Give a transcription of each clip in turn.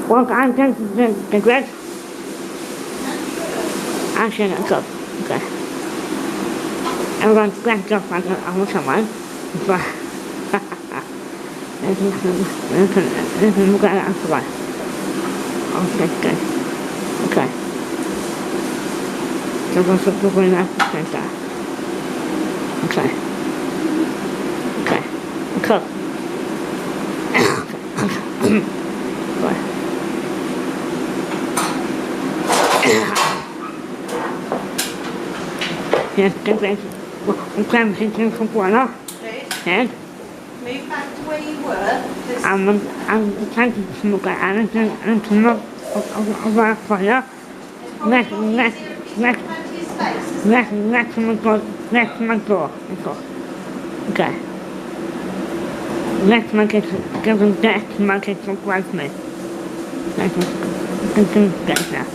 Well, I'm going to the bread. Actually, let's go. Okay. Everyone's back up like I want someone. But, let's look at it after one. Okay, good. Okay. So we're going to have to okay. Okay. Cook. Okay. Good. Yes, good, good. I'm trying to think of one off. Yes. Move back to where you were. I'm trying to smoke anything and to smoke over for you. Let me go. Let me go. Okay. Let's make it, give them that to make it look like me. Let's do that now.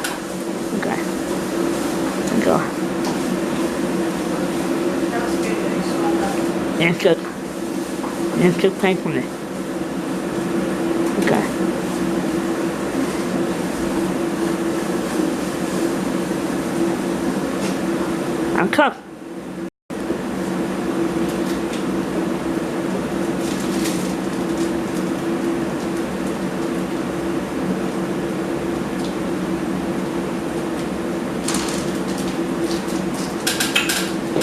Okay. Go. That's good. That's good painfully. Okay. I'll cook.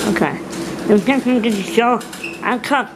Okay. If that's going to get the show, I'll cook.